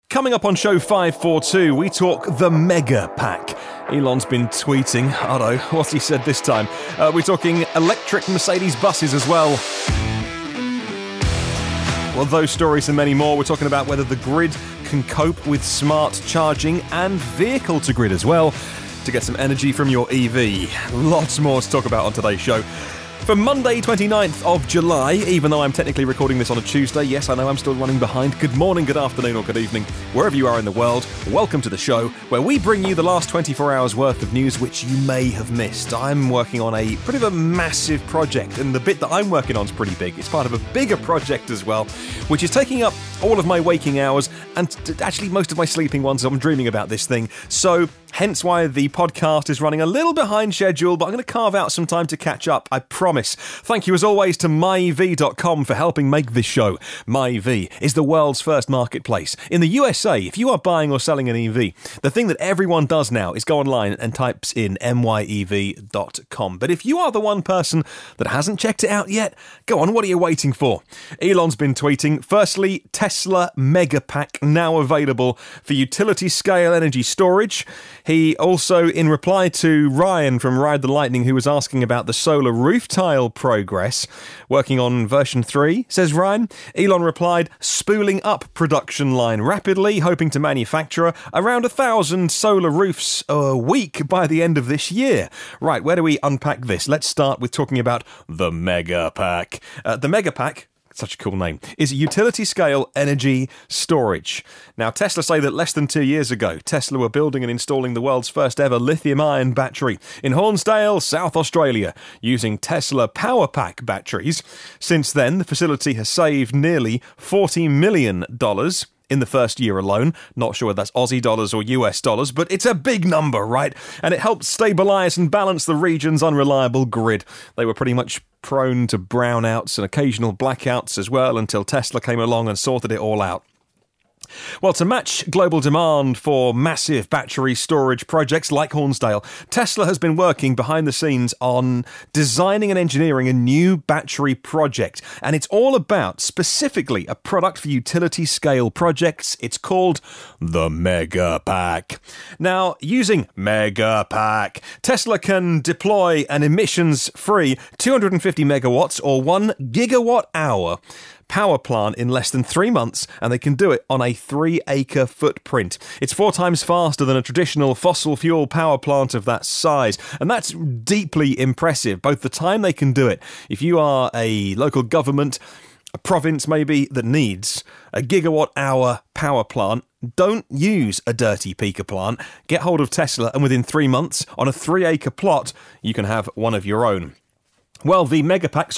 Coming up on show 542, we talk the Megapack. Elon's been tweeting. I don't know, what's he said this time? We're talking electric Mercedes buses as well. Well, those stories and many more. We're talking about whether the grid can cope with smart charging and vehicle-to-grid as well to get some energy from your EV. Lots more to talk about on today's show. For Monday, 29th of July, even though I'm technically recording this on a Tuesday, yes, I know I'm still running behind. Good morning, good afternoon, or good evening, wherever you are in the world. Welcome to the show, where we bring you the last 24 hours worth of news which you may have missed. I'm working on a pretty of a massive project, and the bit that I'm working on is pretty big. It's part of a bigger project as well, which is taking up all of my waking hours, and actually most of my sleeping ones. I'm dreaming about this thing. So, hence why the podcast is running a little behind schedule, but I'm going to carve out some time to catch up, I promise. Thank you as always to Ive.com for helping make this show. Ive is the world's first marketplace. In the USA, if you are buying or selling an EV, the thing that everyone does now is go online and types in myiv.com. But if you are the one person that hasn't checked it out yet, go on, what are you waiting for? Elon's been tweeting, firstly, Tesla Megapack now available for utility scale energy storage. He also, in reply to Ryan from Ride the Lightning, who was asking about the solar roof tile progress, working on version 3, says Ryan, Elon replied, spooling up production line rapidly, hoping to manufacture around 1,000 solar roofs a week by the end of this year. Right, where do we unpack this? Let's start with talking about the Megapack. The Megapack, such a cool name, is utility-scale energy storage. Now, Tesla say that less than 2 years ago, Tesla were building and installing the world's first ever lithium-ion battery in Hornsdale, South Australia, using Tesla PowerPack batteries. Since then, the facility has saved nearly $40 million in the first year alone. Not sure whether that's Aussie dollars or US dollars, but it's a big number, right? And it helped stabilise and balance the region's unreliable grid. They were pretty much prone to brownouts and occasional blackouts as well until Tesla came along and sorted it all out. Well, to match global demand for massive battery storage projects like Hornsdale, Tesla has been working behind the scenes on designing and engineering a new battery project. And it's all about, specifically, a product for utility-scale projects. It's called the Megapack. Now, using Megapack, Tesla can deploy an emissions-free 250 megawatts or 1 gigawatt hour power plant in less than 3 months, and they can do it on a 3-acre footprint. It's 4 times faster than a traditional fossil fuel power plant of that size, and that's deeply impressive, both the time they can do it. If you are a local government, a province maybe, that needs a gigawatt hour power plant, don't use a dirty peaker plant. Get hold of Tesla, and within 3 months, on a 3-acre plot, you can have one of your own. Well, the Megapack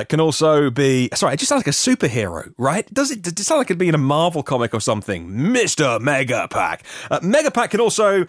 can also be... Sorry, it just sounds like a superhero, right? Does it sound like it'd be in a Marvel comic or something? Mr. Megapack. Megapack can also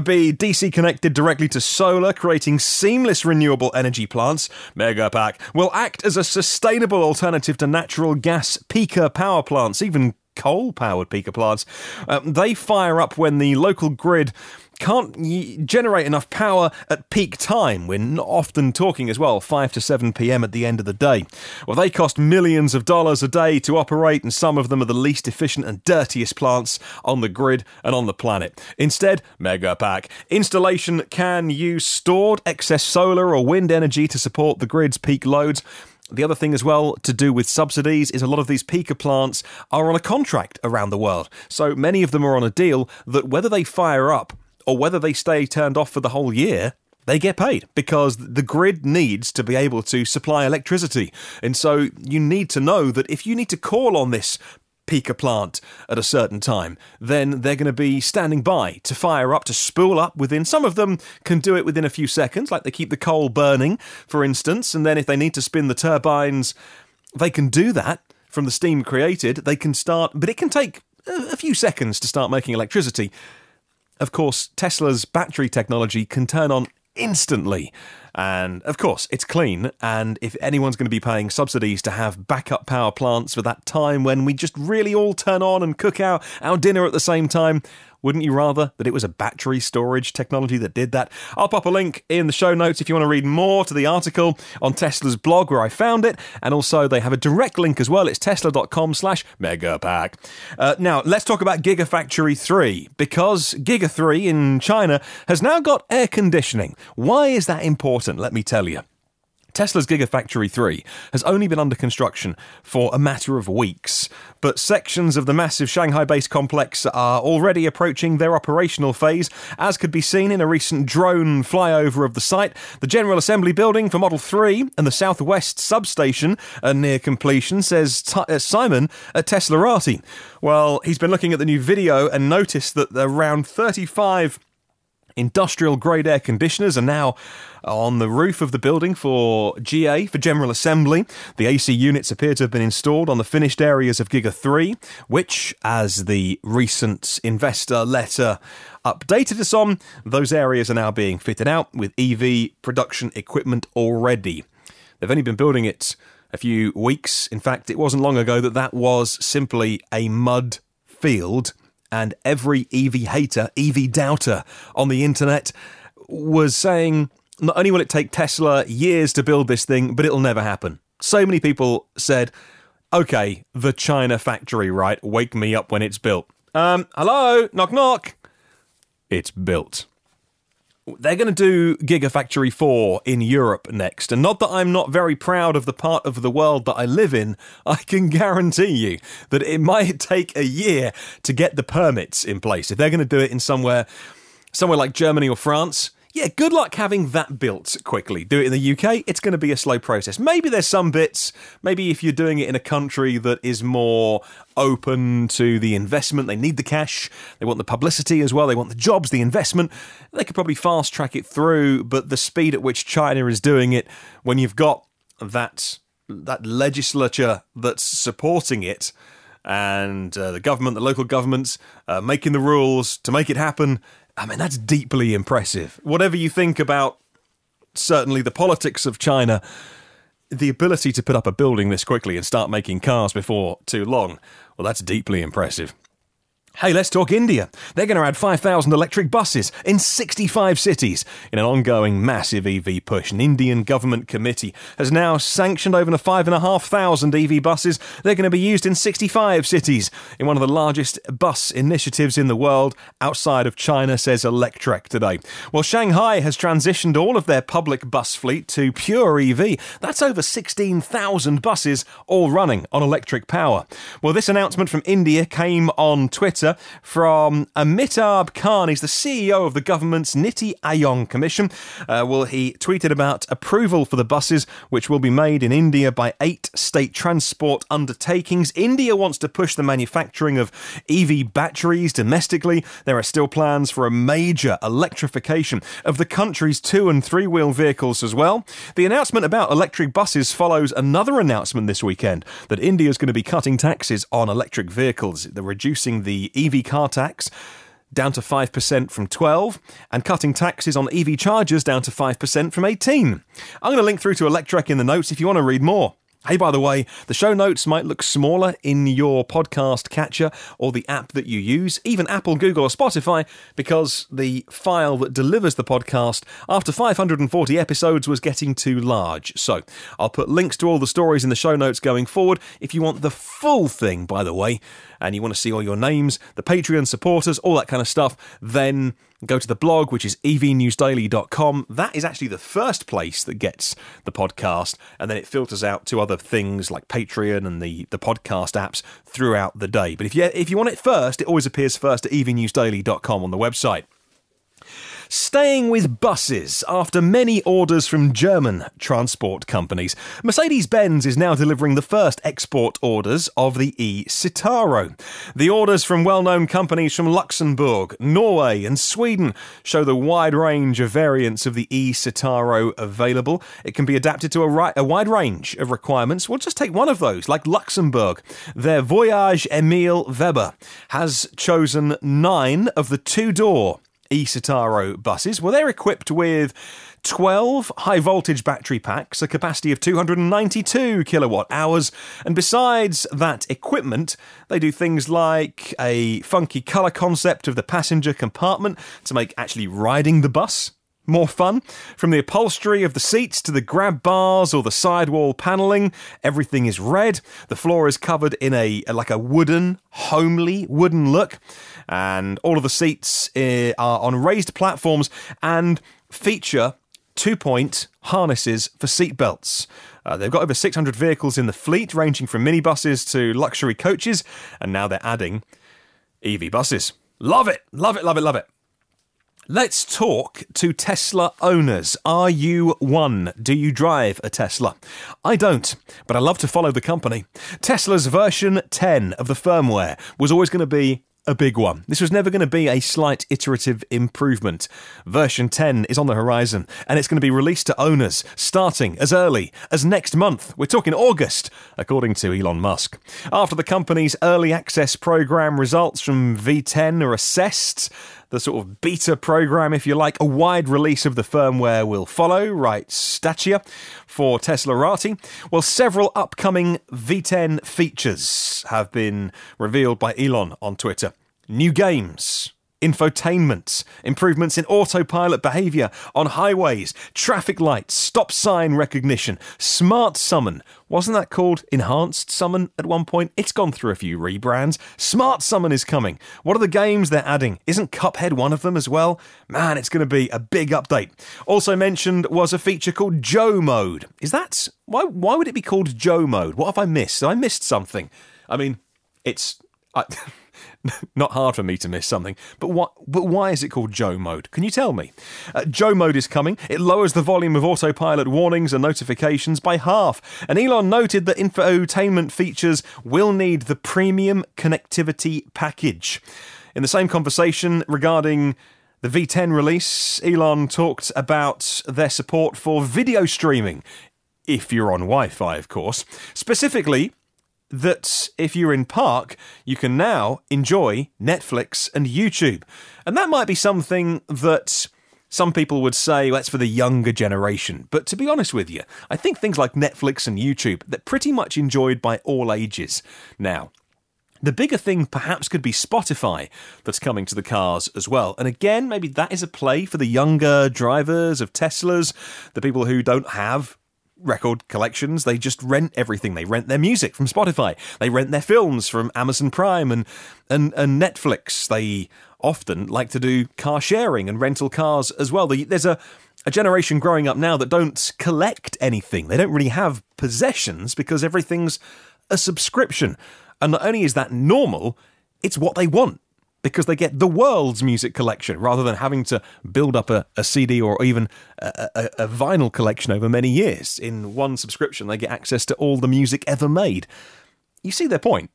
be DC connected directly to solar, creating seamless renewable energy plants. Megapack will act as a sustainable alternative to natural gas peaker power plants, even coal-powered peaker plants. They fire up when the local grid can't generate enough power at peak time. We're not often talking as well, 5 to 7 p.m. at the end of the day. Well, they cost millions of dollars a day to operate, and some of them are the least efficient and dirtiest plants on the grid and on the planet. Instead, Megapack installation can use stored excess solar or wind energy to support the grid's peak loads. The other thing as well to do with subsidies is a lot of these peaker plants are on a contract around the world. So many of them are on a deal that whether they fire up or whether they stay turned off for the whole year, they get paid because the grid needs to be able to supply electricity. And so you need to know that if you need to call on this peaker plant at a certain time, then they're going to be standing by to fire up, to spool up within. Some of them can do it within a few seconds, like they keep the coal burning, for instance. And then if they need to spin the turbines, they can do that from the steam created. They can start, but it can take a few seconds to start making electricity. Of course, Tesla's battery technology can turn on instantly. And, of course, it's clean, and if anyone's going to be paying subsidies to have backup power plants for that time when we just really all turn on and cook our dinner at the same time, wouldn't you rather that it was a battery storage technology that did that? I'll pop a link in the show notes if you want to read more to the article on Tesla's blog where I found it. And also they have a direct link as well. It's tesla.com/megapack. Now, let's talk about Gigafactory 3, because Giga 3 in China has now got air conditioning. Why is that important? Let me tell you. Tesla's Gigafactory 3 has only been under construction for a matter of weeks, but sections of the massive Shanghai-based complex are already approaching their operational phase, as could be seen in a recent drone flyover of the site. The General Assembly building for Model 3 and the Southwest substation are near completion, says Simon at Teslarati. Well, he's been looking at the new video and noticed that around 35 industrial-grade air conditioners are now on the roof of the building for GA, for General Assembly. The AC units appear to have been installed on the finished areas of Giga 3, which, as the recent investor letter updated us on, those areas are now being fitted out with EV production equipment already. They've only been building it a few weeks. In fact, it wasn't long ago that was simply a mud field, and every EV hater, EV doubter on the internet was saying, not only will it take Tesla years to build this thing, but it'll never happen. So many people said, okay, the China factory, right? Wake me up when it's built. Hello? Knock, knock. It's built. They're going to do Gigafactory 4 in Europe next, and not that I'm not very proud of the part of the world that I live in, I can guarantee you that it might take a year to get the permits in place. If they're going to do it in somewhere like Germany or France, yeah, good luck having that built quickly. Do it in the UK, it's going to be a slow process. Maybe there's some bits, maybe if you're doing it in a country that is more open to the investment, they need the cash, they want the publicity as well, they want the jobs, the investment, they could probably fast track it through, but the speed at which China is doing it, when you've got that legislature that's supporting it, and the government, the local governments, making the rules to make it happen, I mean, that's deeply impressive. Whatever you think about, certainly, the politics of China, the ability to put up a building this quickly and start making cars before too long, well, that's deeply impressive. Hey, let's talk India. They're going to add 5,000 electric buses in 65 cities in an ongoing massive EV push. An Indian government committee has now sanctioned over 5,500 EV buses. They're going to be used in 65 cities in one of the largest bus initiatives in the world outside of China, says Electrek today. Well, Shanghai has transitioned all of their public bus fleet to pure EV. That's over 16,000 buses all running on electric power. Well, this announcement from India came on Twitter from Amitabh Khan. He's the CEO of the government's Niti Aayog Commission. He tweeted about approval for the buses, which will be made in India by 8 state transport undertakings. India wants to push the manufacturing of EV batteries domestically. There are still plans for a major electrification of the country's 2- and 3-wheel vehicles as well. The announcement about electric buses follows another announcement this weekend that India is going to be cutting taxes on electric vehicles. They're reducing the EV car tax down to 5% from 12%, and cutting taxes on EV chargers down to 5% from 18%. I'm going to link through to Electrek in the notes if you want to read more. Hey, by the way, the show notes might look smaller in your podcast catcher or the app that you use, even Apple, Google or Spotify, because the file that delivers the podcast after 540 episodes was getting too large. So I'll put links to all the stories in the show notes going forward. If you want the full thing, by the way, and you want to see all your names, the Patreon supporters, all that kind of stuff, then go to the blog, which is evnewsdaily.com. That is actually the first place that gets the podcast, and then it filters out to other things like Patreon and the podcast apps throughout the day. But if you want it first, it always appears first at evnewsdaily.com on the website. Staying with buses, after many orders from German transport companies, Mercedes-Benz is now delivering the first export orders of the Ecitaro. The orders from well-known companies from Luxembourg, Norway and Sweden show the wide range of variants of the Ecitaro available. It can be adapted to a wide range of requirements. We'll just take one of those, like Luxembourg. Their Voyage Emile Weber has chosen 9 of the 2-door Ecitaro buses. Well, they're equipped with 12 high-voltage battery packs, a capacity of 292 kilowatt-hours, and besides that equipment, they do things like a funky colour concept of the passenger compartment to make actually riding the bus more fun. From the upholstery of the seats to the grab bars or the sidewall panelling, everything is red. The floor is covered in a wooden, homely wooden look, and all of the seats are on raised platforms and feature 2-point harnesses for seat belts. They've got over 600 vehicles in the fleet, ranging from minibuses to luxury coaches, and now they're adding EV buses. Love it, love it, love it, love it. Let's talk to Tesla owners. Are you one? Do you drive a Tesla? I don't, but I love to follow the company. Tesla's version 10 of the firmware was always going to be a big one. This was never going to be a slight iterative improvement. Version 10 is on the horizon, and it's going to be released to owners starting as early as next month. We're talking August, according to Elon Musk. After the company's early access program results from V10 are assessed, the sort of beta program, if you like, a wide release of the firmware will follow, writes Stacia for Teslarati. Well, several upcoming V10 features have been revealed by Elon on Twitter. New games, infotainment, improvements in autopilot behaviour on highways, traffic lights, stop sign recognition, smart summon. Wasn't that called enhanced summon at one point? It's gone through a few rebrands. Smart summon is coming. What are the games they're adding? Isn't Cuphead one of them as well? Man, it's going to be a big update. Also mentioned was a feature called Joe Mode. Is that... Why would it be called Joe Mode? What have I missed? Have I missed something? I mean, it's... not hard for me to miss something, but why is it called Joe Mode? Can you tell me? Joe Mode is coming. It lowers the volume of autopilot warnings and notifications by half. And Elon noted that infotainment features will need the premium connectivity package. In the same conversation regarding the V10 release, Elon talked about their support for video streaming, if you're on Wi-Fi, of course. Specifically, that if you're in park, you can now enjoy Netflix and YouTube. And that might be something that some people would say, well, that's for the younger generation. But to be honest with you, I think things like Netflix and YouTube, they're pretty much enjoyed by all ages now. The bigger thing perhaps could be Spotify that's coming to the cars as well. And again, maybe that is a play for the younger drivers of Teslas, the people who don't have record collections. They just rent everything. They rent their music from Spotify. They rent their films from Amazon Prime and Netflix. They often like to do car sharing and rental cars as well. There's a generation growing up now that don't collect anything. They don't really have possessions because everything's a subscription. And not only is that normal, it's what they want, because they get the world's music collection rather than having to build up a CD or even a vinyl collection over many years. In one subscription, they get access to all the music ever made. You see their point.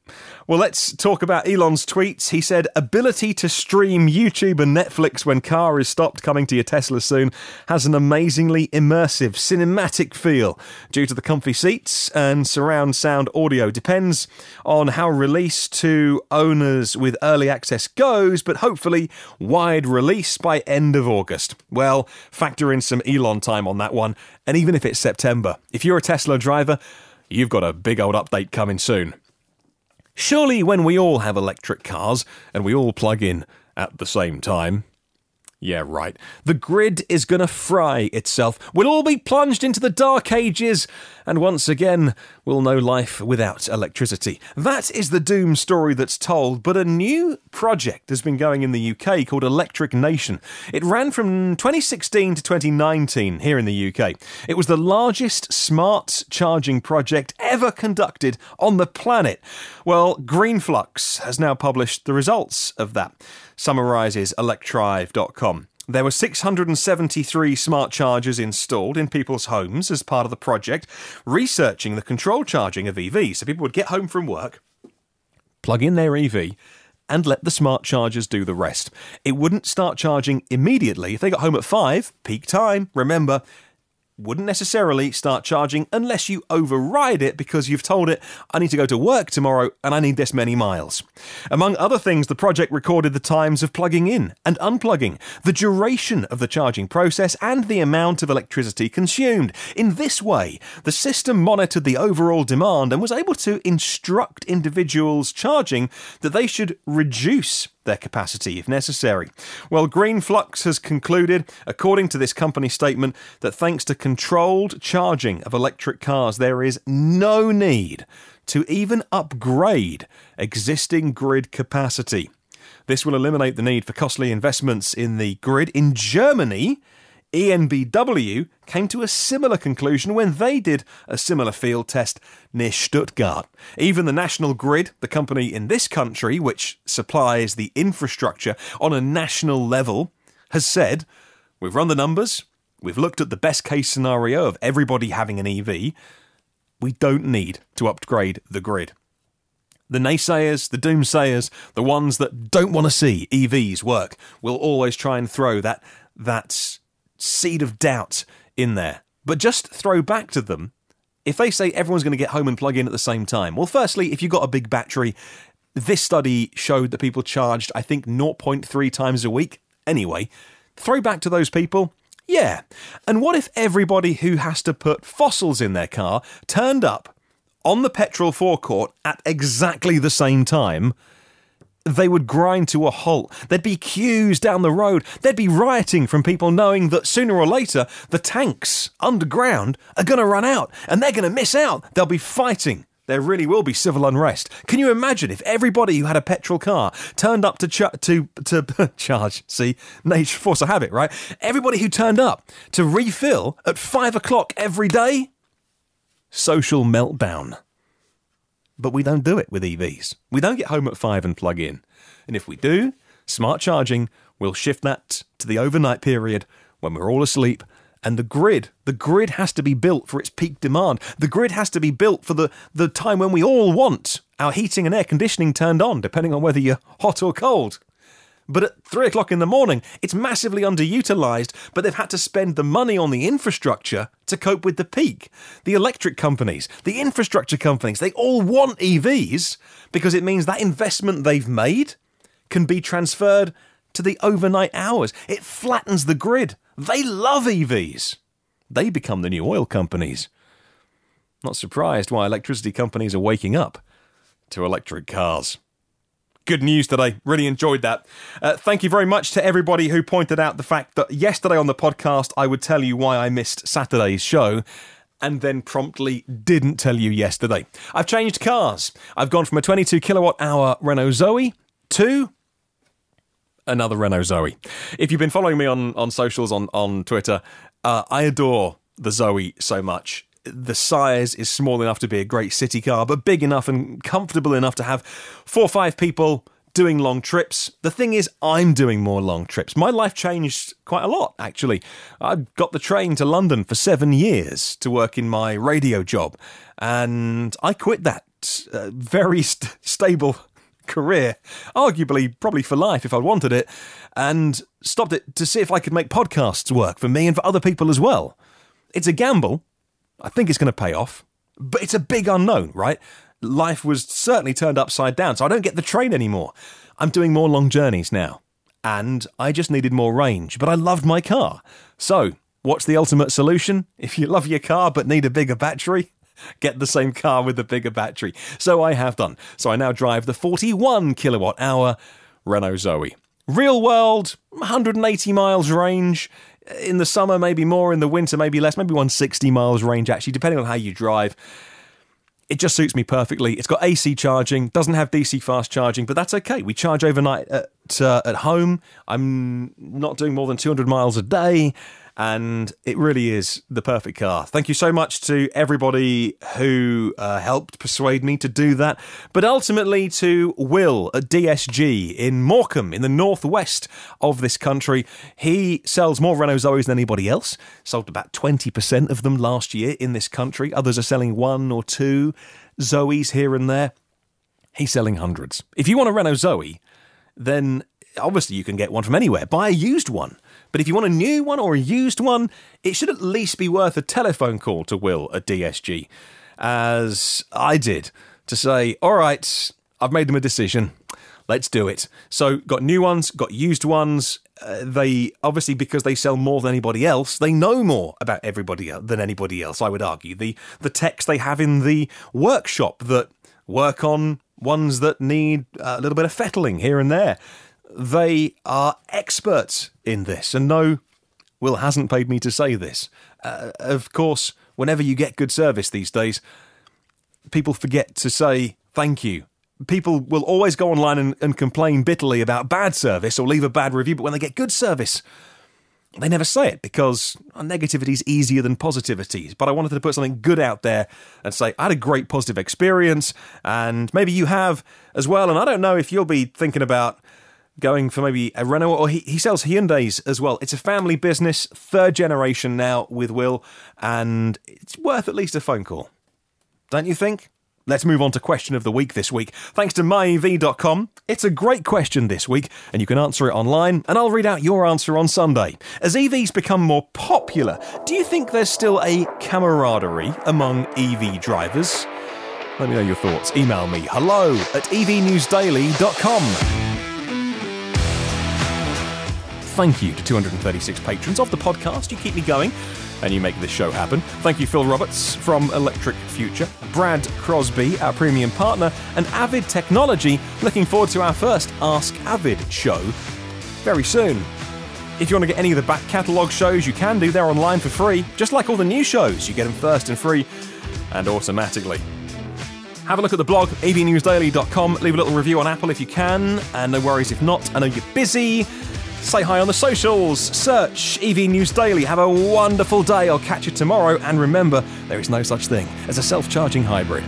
Well, let's talk about Elon's tweets. He said, ability to stream YouTube and Netflix when car is stopped coming to your Tesla soon has an amazingly immersive, cinematic feel due to the comfy seats and surround sound audio. Depends on how release to owners with early access goes, but hopefully wide release by end of August. Well, factor in some Elon time on that one. And even if it's September, if you're a Tesla driver, you've got a big old update coming soon. Surely when we all have electric cars and we all plug in at the same time... Yeah, right. The grid is going to fry itself. We'll all be plunged into the dark ages, and once again, we'll know life without electricity. That is the doom story that's told, but a new project has been going in the UK called Electric Nation. It ran from 2016 to 2019 here in the UK. It was the largest smart charging project ever conducted on the planet. Well, Greenflux has now published the results of that. Summarises electrive.com. There were 673 smart chargers installed in people's homes as part of the project, researching the control charging of EVs. So people would get home from work, plug in their EV, and let the smart chargers do the rest. It wouldn't start charging immediately. If they got home at 5, peak time, remember, wouldn't necessarily start charging unless you override it because you've told it, I need to go to work tomorrow and I need this many miles. Among other things, the project recorded the times of plugging in and unplugging, the duration of the charging process, and the amount of electricity consumed. In this way, the system monitored the overall demand and was able to instruct individuals charging that they should reduce their capacity if necessary. Well, Green Flux has concluded, according to this company statement, that thanks to controlled charging of electric cars, there is no need to even upgrade existing grid capacity. This will eliminate the need for costly investments in the grid. In Germany, EnBW came to a similar conclusion when they did a similar field test near Stuttgart. Even the National Grid, the company in this country which supplies the infrastructure on a national level, has said, we've run the numbers, we've looked at the best case scenario of everybody having an EV, we don't need to upgrade the grid. The naysayers, the doomsayers, the ones that don't want to see EVs work, will always try and throw that seed of doubt in there. But just throw back to them, if they say everyone's going to get home and plug in at the same time, well, firstly, if you've got a big battery, this study showed that people charged, I think, 0.3 times a week. Anyway, throw back to those people, yeah. And what if everybody who has to put fossils in their car turned up on the petrol forecourt at exactly the same time? They would grind to a halt. There'd be queues down the road. There'd be rioting from people knowing that sooner or later the tanks underground are going to run out and they're going to miss out. They'll be fighting. There really will be civil unrest. Can you imagine if everybody who had a petrol car turned up to charge? See, nature, force of habit, right? Everybody who turned up to refill at 5 o'clock every day? Social meltdown. But we don't do it with EVs. We don't get home at 5 and plug in. And if we do, smart charging will shift that to the overnight period when we're all asleep. And the grid has to be built for its peak demand. The grid has to be built for the time when we all want our heating and air conditioning turned on, depending on whether you're hot or cold. But at 3 o'clock in the morning, it's massively underutilised, but they've had to spend the money on the infrastructure to cope with the peak. The electric companies, the infrastructure companies, they all want EVs because it means that investment they've made can be transferred to the overnight hours. It flattens the grid. They love EVs. They become the new oil companies. Not surprised why electricity companies are waking up to electric cars. Good news today. Really enjoyed that. Thank you very much to everybody who pointed out the fact that yesterday on the podcast I would tell you why I missed Saturday's show and then promptly didn't tell you yesterday. I've changed cars. I've gone from a 22 kilowatt hour Renault Zoe to another Renault Zoe. If you've been following me on socials, on Twitter, I adore the Zoe so much. The size is small enough to be a great city car, but big enough and comfortable enough to have 4 or 5 people doing long trips. The thing is, I'm doing more long trips. My life changed quite a lot, actually. I got the train to London for 7 years to work in my radio job, and I quit that very stable career, arguably probably for life if I wanted it, and stopped it to see if I could make podcasts work for me and for other people as well. It's a gamble. I think it's going to pay off, but it's a big unknown, right? Life was certainly turned upside down, so I don't get the train anymore. I'm doing more long journeys now, and I just needed more range, but I loved my car. So, what's the ultimate solution? If you love your car but need a bigger battery, get the same car with the bigger battery. So I have done. So I now drive the 41 kilowatt hour Renault Zoe. Real world, 180 miles range. In the summer, maybe more. In the winter, maybe less. Maybe 160 miles range, actually, depending on how you drive. It just suits me perfectly. It's got AC charging, doesn't have DC fast charging, but that's okay. We charge overnight at home. I'm not doing more than 200 miles a day, and it really is the perfect car. Thank you so much to everybody who helped persuade me to do that, but ultimately to Will at DSG in Morecambe, in the northwest of this country. He sells more Renault Zoes than anybody else. Sold about 20% of them last year in this country. Others are selling 1 or 2 Zoes here and there. He's selling hundreds. If you want a Renault Zoe, then obviously you can get one from anywhere. Buy a used one. But if you want a new one or a used one, it should at least be worth a telephone call to Will at DSG, as I did, to say, all right, I've made them a decision. Let's do it. So, got new ones, got used ones. They, obviously, because they sell more than anybody else, they know more about everybody else than anybody else, I would argue. The techs they have in the workshop that work on ones that need a little bit of fettling here and there. They are experts in this. And no, Will hasn't paid me to say this. Of course, whenever you get good service these days, people forget to say thank you. People will always go online and complain bitterly about bad service or leave a bad review, but when they get good service, they never say it because negativity is easier than positivity. But I wanted to put something good out there and say, I had a great positive experience, and maybe you have as well. And I don't know if you'll be thinking about going for maybe a Renault, or he sells Hyundais as well. It's a family business, third generation now with Will, and it's worth at least a phone call. Don't you think? Let's move on to question of the week this week. Thanks to myev.com. It's a great question this week, and you can answer it online, and I'll read out your answer on Sunday. As EVs become more popular, do you think there's still a camaraderie among EV drivers? Let me know your thoughts. Email me, hello@evnewsdaily.com. Thank you to 236 patrons of the podcast. You keep me going and you make this show happen. Thank you, Phil Roberts from Electric Future, Brad Crosby, our premium partner, and Avid Technology. Looking forward to our first Ask Avid show very soon. If you want to get any of the back catalogue shows, you can do. They're online for free. Just like all the new shows, you get them first and free and automatically. Have a look at the blog, evnewsdaily.com. Leave a little review on Apple if you can, and no worries if not. I know you're busy. Say hi on the socials. Search EV News Daily. Have a wonderful day. I'll catch you tomorrow. And remember, there is no such thing as a self-charging hybrid.